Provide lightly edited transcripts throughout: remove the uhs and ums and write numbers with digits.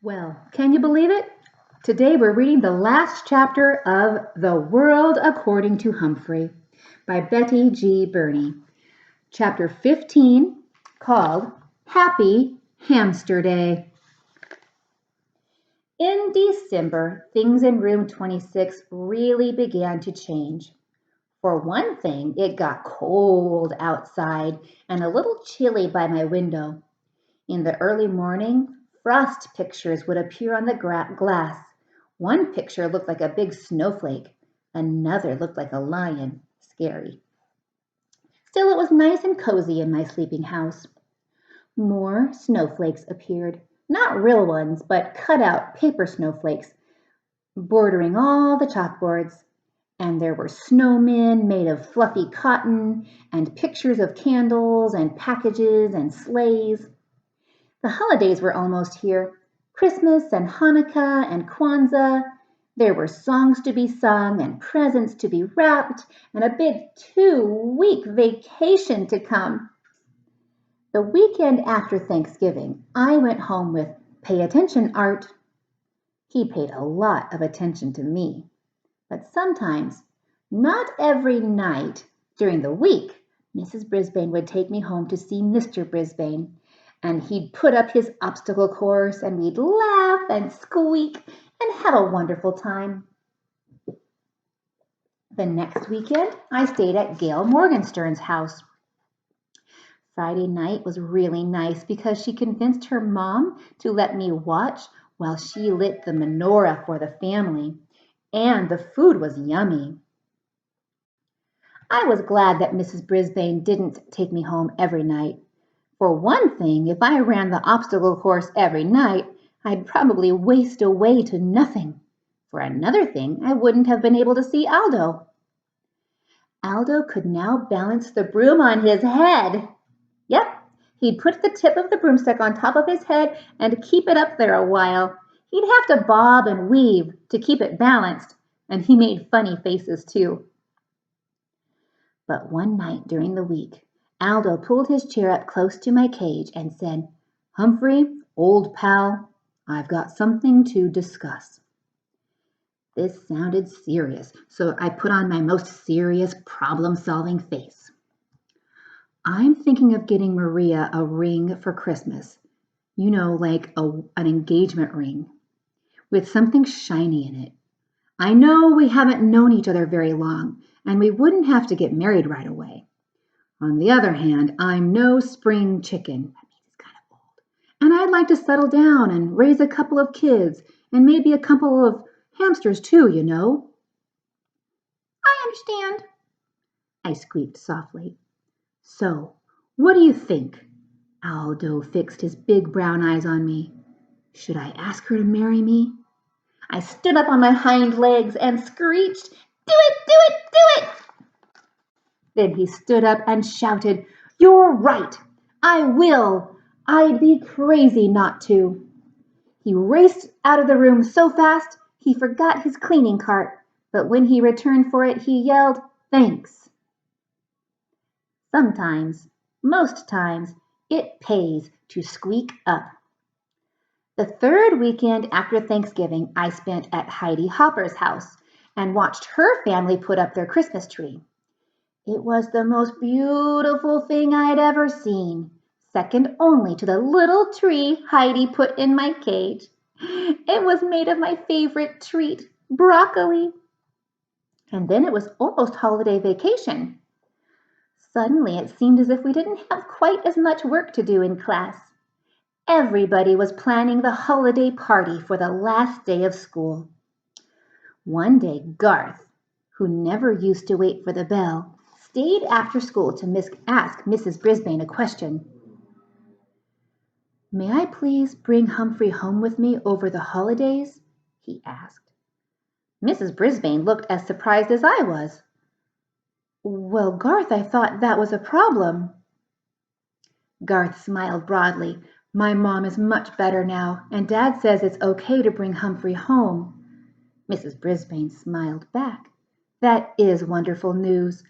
Well, can you believe it? Today we're reading the last chapter of The World According to Humphrey by Betty G. Burney. Chapter 15, called Happy Hamster Day. In December, things in room 26 really began to change. For one thing, it got cold outside and a little chilly by my window. In the early morning, frost pictures would appear on the glass. One picture looked like a big snowflake. Another looked like a lion. Scary. Still, it was nice and cozy in my sleeping house. More snowflakes appeared. Not real ones, but cut-out paper snowflakes, bordering all the chalkboards. And there were snowmen made of fluffy cotton, and pictures of candles and packages and sleighs. The holidays were almost here. Christmas and Hanukkah and Kwanzaa. There were songs to be sung and presents to be wrapped and a big 2-week vacation to come. The weekend after Thanksgiving, I went home with Pay Attention Art. He paid a lot of attention to me. But sometimes, not every night, during the week, Mrs. Brisbane would take me home to see Mr. Brisbane. And he'd put up his obstacle course, and we'd laugh and squeak and have a wonderful time. The next weekend, I stayed at Gail Morgenstern's house. Friday night was really nice because she convinced her mom to let me watch while she lit the menorah for the family, and the food was yummy. I was glad that Mrs. Brisbane didn't take me home every night. For one thing, if I ran the obstacle course every night, I'd probably waste away to nothing. For another thing, I wouldn't have been able to see Aldo. Aldo could now balance the broom on his head. Yep, he'd put the tip of the broomstick on top of his head and keep it up there a while. He'd have to bob and weave to keep it balanced, and he made funny faces too. But one night during the week, Aldo pulled his chair up close to my cage and said, "Humphrey, old pal, I've got something to discuss." This sounded serious, so I put on my most serious problem-solving face. "I'm thinking of getting Maria a ring for Christmas. You know, like an engagement ring, with something shiny in it. I know we haven't known each other very long, and we wouldn't have to get married right away. On the other hand, I'm no spring chicken. That means it's kind of old. And I'd like to settle down and raise a couple of kids and maybe a couple of hamsters too, you know." "I understand," I squeaked softly. "So, what do you think?" Aldo fixed his big brown eyes on me. "Should I ask her to marry me?" I stood up on my hind legs and screeched, "Do it, do it, do it!" Then he stood up and shouted, "You're right! I will! I'd be crazy not to!" He raced out of the room so fast he forgot his cleaning cart, but when he returned for it, he yelled, "Thanks!" Sometimes, most times, it pays to squeak up. The third weekend after Thanksgiving, I spent at Heidi Hopper's house and watched her family put up their Christmas tree. It was the most beautiful thing I'd ever seen, second only to the little tree Heidi put in my cage. It was made of my favorite treat, broccoli. And then it was almost holiday vacation. Suddenly it seemed as if we didn't have quite as much work to do in class. Everybody was planning the holiday party for the last day of school. One day, Garth, who never used to wait for the bell, stayed after school to ask Mrs. Brisbane a question. "May I please bring Humphrey home with me over the holidays?" he asked. Mrs. Brisbane looked as surprised as I was. "Well, Garth, I thought that was a problem." Garth smiled broadly. "My mom is much better now, and Dad says it's okay to bring Humphrey home." Mrs. Brisbane smiled back. "That is wonderful news.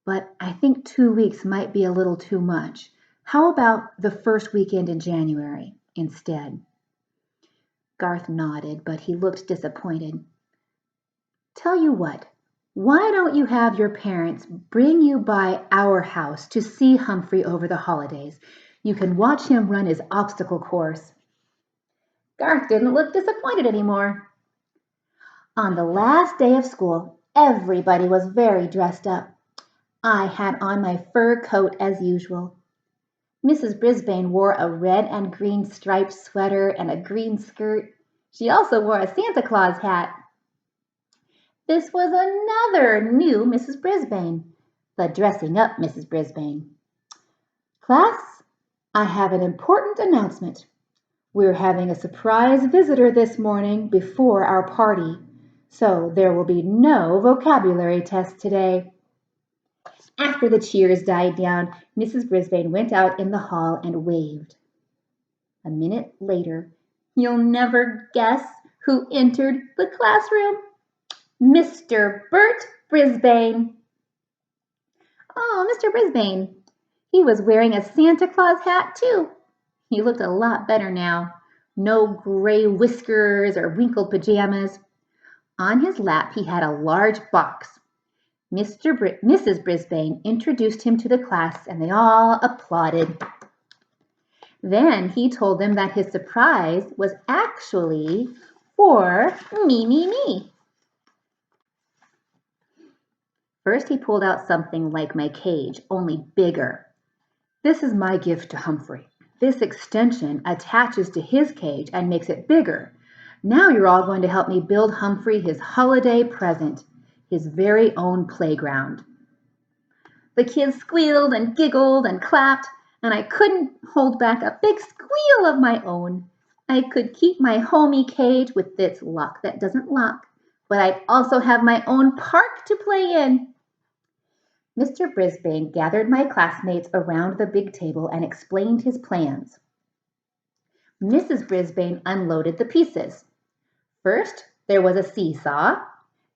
But I think 2 weeks might be a little too much. How about the first weekend in January instead?" Garth nodded, but he looked disappointed. Tell you what, why don't you have your parents bring you by our house to see Humphrey over the holidays? You can watch him run his obstacle course. Garth didn't look disappointed anymore. On the last day of school, everybody was very dressed up. I had on my fur coat as usual. Mrs. Brisbane wore a red and green striped sweater and a green skirt. She also wore a Santa Claus hat. This was another new Mrs. Brisbane, the dressing up Mrs. Brisbane. Class, I have an important announcement. We're having a surprise visitor this morning before our party, so there will be no vocabulary test today. After the cheers died down, Mrs. Brisbane went out in the hall and waved. A minute later, you'll never guess who entered the classroom. Mr. Bert Brisbane. Oh, Mr. Brisbane. He was wearing a Santa Claus hat, too. He looked a lot better now. No gray whiskers or wrinkled pajamas. On his lap, he had a large box. Mrs. Brisbane introduced him to the class, and they all applauded. Then he told them that his surprise was actually for me. First, he pulled out something like my cage, only bigger. This is my gift to Humphrey. This extension attaches to his cage and makes it bigger. Now you're all going to help me build Humphrey his holiday present, his very own playground. The kids squealed and giggled and clapped, and I couldn't hold back a big squeal of my own. I could keep my homey cage with its lock that doesn't lock, but I'd also have my own park to play in. Mr. Brisbane gathered my classmates around the big table and explained his plans. Mrs. Brisbane unloaded the pieces. First, there was a seesaw,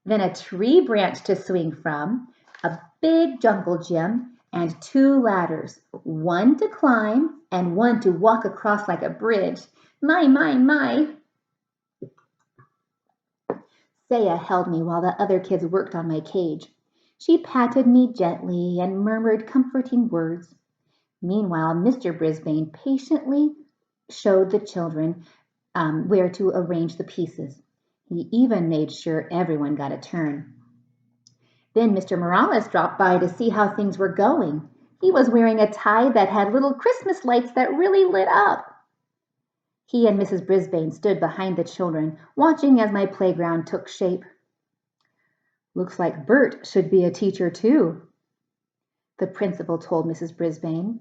then a tree branch to swing from, a big jungle gym, and 2 ladders, one to climb and one to walk across like a bridge. My. Saya held me while the other kids worked on my cage. She patted me gently and murmured comforting words. Meanwhile, Mr. Brisbane patiently showed the children where to arrange the pieces. He even made sure everyone got a turn. Then Mr. Morales dropped by to see how things were going. He was wearing a tie that had little Christmas lights that really lit up. He and Mrs. Brisbane stood behind the children, watching as my playground took shape. Looks like Bert should be a teacher too, the principal told Mrs. Brisbane.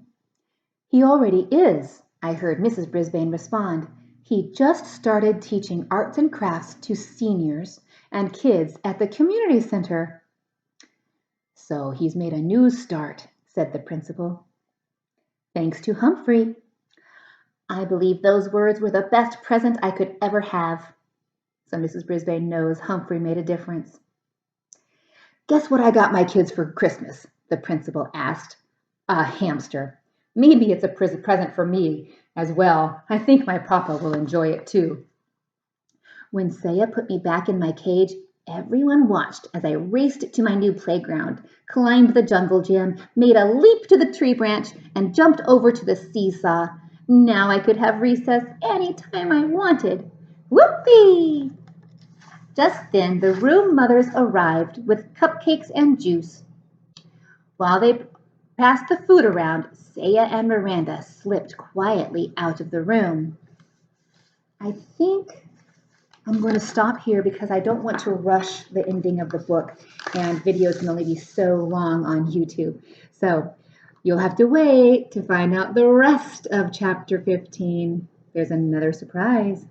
He already is, I heard Mrs. Brisbane respond. He just started teaching arts and crafts to seniors and kids at the community center. So he's made a new start, said the principal. Thanks to Humphrey. I believe those words were the best present I could ever have. So Mrs. Brisbane knows Humphrey made a difference. Guess what I got my kids for Christmas? The principal asked. A hamster. Maybe it's a present for me as well. I think my papa will enjoy it too. When Saya put me back in my cage, everyone watched as I raced to my new playground, climbed the jungle gym, made a leap to the tree branch, and jumped over to the seesaw. Now I could have recess any time I wanted. Whoopee! Just then, the room mothers arrived with cupcakes and juice. While they passed the food around, Saya and Miranda slipped quietly out of the room. I think I'm going to stop here because I don't want to rush the ending of the book, and videos can only be so long on YouTube. So you'll have to wait to find out the rest of chapter 15. There's another surprise.